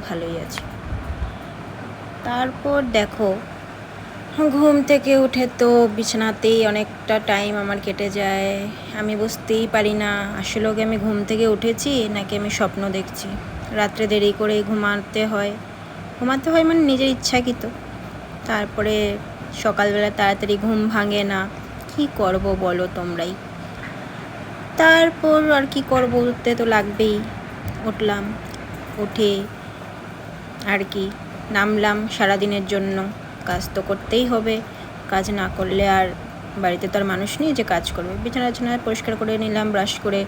ভালোই আছি। তারপর দেখো, ঘুম থেকে উঠে তো বিছানাতেই অনেকটা টাইম আমার কেটে যায়। আমি বুঝতেই পারি না আসলে কি আমি ঘুম থেকে উঠেছি নাকি আমি স্বপ্ন দেখছি। রাত্রে দেরি করে ঘুমাতে হয় মানে নিজের ইচ্ছাকৃত। তারপরে সকালবেলা তাড়াতাড়ি ঘুম ভাঙে না। কি করব বলো তোমরাই। তারপর আর কি করবো, উঠতে তো লাগবেই। উঠলাম, উঠে আর কি নামলাম সারাদিনের জন্য। কাজ তো করতেই হবে, কাজ না করলে আর বাড়িতে তো আর মানুষ নেই যে কাজ করবে। বিছানা টিছানা পরিষ্কার করে নিলাম ব্রাশ করে।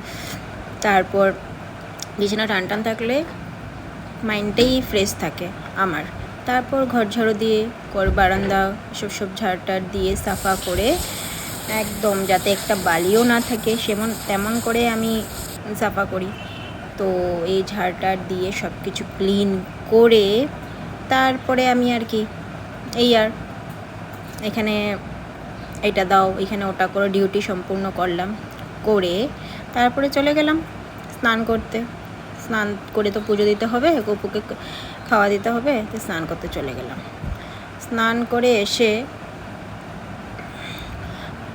তারপর বিছানা টান টান থাকলে মাইন্ডটাই ফ্রেশ থাকে আমার। তারপর ঘর ঝাড়ু দিয়ে বারান্দা সব ঝাড়টার দিয়ে সাফা করে একদম যাতে একটা বালিও না থাকে তেমন করে আমি সাফা করি। তো এই ঝাড়টার দিয়ে সব কিছু ক্লিন করে তারপরে আমি আর কি এখানে এটা দাও এখানে ওটা করে ডিউটি সম্পূর্ণ করলাম। করে তারপরে চলে গেলাম স্নান করতে। স্নান করে তো পুজো দিতে হবে, গপুকে খাওয়া দিতে হবে, তো স্নান করতে চলে গেলাম। স্নান করে এসে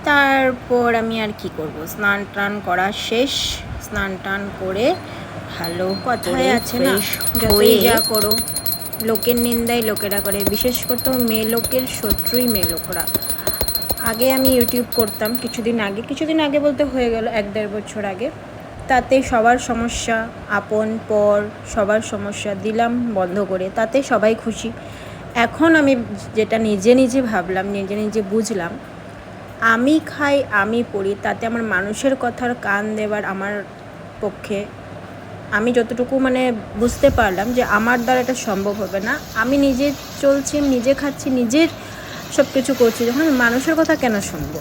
তারপর আমি আর কি করব, স্নান টান করা শেষ। স্নান টান করে ভালো কথাই আছে না, যতই যা করো লোকের নিন্দাই লোকেরা করে। বিশেষ করে তো মেয়ে লোকের শত্রুই মেয়ে লোকরা। আগে আমি ইউটিউব করতাম কিছুদিন আগে বলতে হয়ে গেল 1-1.5 বছর আগে। তাতে সবার সমস্যা, আপন পর সবার সমস্যা দিলাম বন্ধ করে, তাতে সবাই খুশি। এখন আমি যেটা নিজে ভাবলাম, নিজে বুঝলাম, আমি খাই আমি পড়ি, তাতে আমার মানুষের কথার কান দেবার আমার পক্ষে আমি যতটুকু বুঝতে পারলাম যে আমার দ্বারা এটা সম্ভব হবে না। আমি নিজে চলছি, নিজে খাচ্ছি, নিজের সব কিছু করছি, যখন মানুষের কথা কেন শুনবো।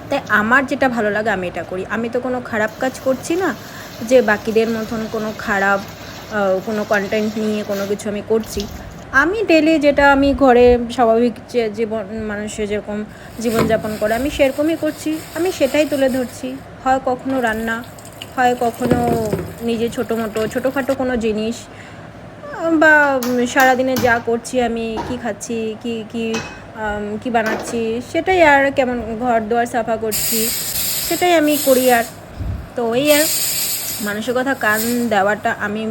তাই আমার যেটা ভালো লাগে আমি এটা করি। আমি তো কোনো খারাপ কাজ করছি না যে বাকিদের মতন কোনো খারাপ কোনো কন্টেন্ট নিয়ে কোনো কিছু আমি করছি। আমি ডেলি যেটা আমি ঘরে স্বাভাবিক যে জীবন মানুষের যেরকম জীবনযাপন করে আমি সেরকমই করছি, আমি সেটাই তুলে ধরছি। হয় কখনো রান্না, হয় কখনো নিজে ছোটোখাটো কোনো জিনিস, বা সারাদিনে যা করছি আমি কি খাচ্ছি কি বানাচ্ছি সেটাই, আর কেমন ঘর দুয়ার সাফা করছি সেটাই আমি করি। আর তো মানুষের কথা কান দেওয়াটা আমি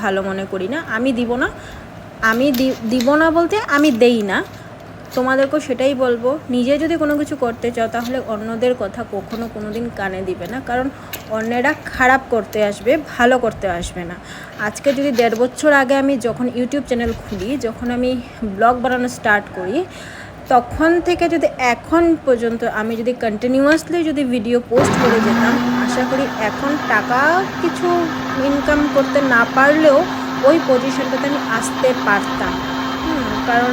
ভালো মনে করি না। আমি দিব না বলতে আমি দেই না। তোমাদেরকেও সেটাই বলবো, নিজে যদি কোনো কিছু করতে চাও তাহলে অন্যদের কথা কখনো কোনো দিন কানে দিবে না, কারণ অন্যেরা খারাপ করতে আসবে, ভালো করতে আসবে না। আজকে যদি 1.5 বছর আগে আমি যখন ইউটিউব চ্যানেল খুলি, যখন আমি ব্লগ বানানো স্টার্ট করি, তখন থেকে যদি এখন পর্যন্ত আমি যদি কন্টিনিউয়াসলি যদি ভিডিও পোস্ট করে যেতাম, আশা করি এখন টাকা কিছু ইনকাম করতে না পারলেও ওই পজিশনটাতে আমি আসতে পারতাম। কারণ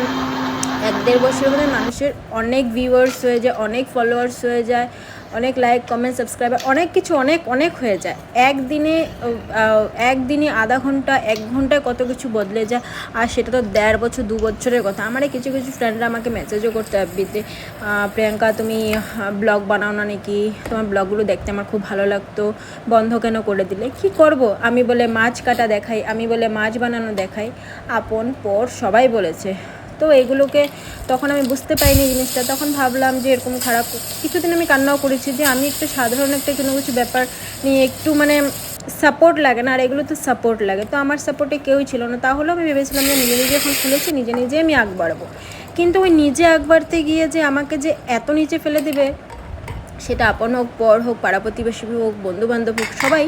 1-1.5 বছরের মধ্যে মানুষের অনেক ভিউয়ার্স হয়ে যায়, অনেক ফলোয়ার্স হয়ে যায়, অনেক লাইক কমেন্ট সাবস্ক্রাইবার অনেক কিছু অনেক হয়ে যায়। একদিনে আধা ঘন্টা 1 ঘন্টায় কত কিছু বদলে যায়। আর সেটা তো 1.5 বছর 2 বছরের কথা। আমার কিছু ফ্রেন্ডরা আমাকে মেসেজও করতে এফবিতে, প্রিয়াঙ্কা তুমি ব্লগ বানাও না নাকি, তোমার ব্লগগুলো দেখতে আমার খুব ভালো লাগতো, বন্ধ কেন করে দিলে। কি করব, আমি বলে মাছ কাটা দেখাই, আমি বলে মাছ বানানো দেখাই, আপন পর সবাই বলেছে। তো এগুলোকে তখন আমি বুঝতে পারিনি জিনিসটা। তখন ভাবলাম যে এরকম খারাপ, কিছুদিন আমি কান্নাও করেছি যে আমি একটা সাধারণ কোনো কিছু ব্যাপার নিয়ে একটু সাপোর্ট লাগে না, আর এগুলো তো সাপোর্ট লাগে। তো আমার সাপোর্টে কেউই ছিল না, তাহলেও আমি ভেবেছিলাম যে নিজে এখন খুলেছি, নিজে আমি আগ বাড়বো। কিন্তু ওই নিজে আগ বাড়তে গিয়ে যে আমাকে যে এত নিচে ফেলে দেবে, সেটা আপন হোক পর হোক পাড়া প্রতিবেশী হোক বন্ধুবান্ধব হোক সবাই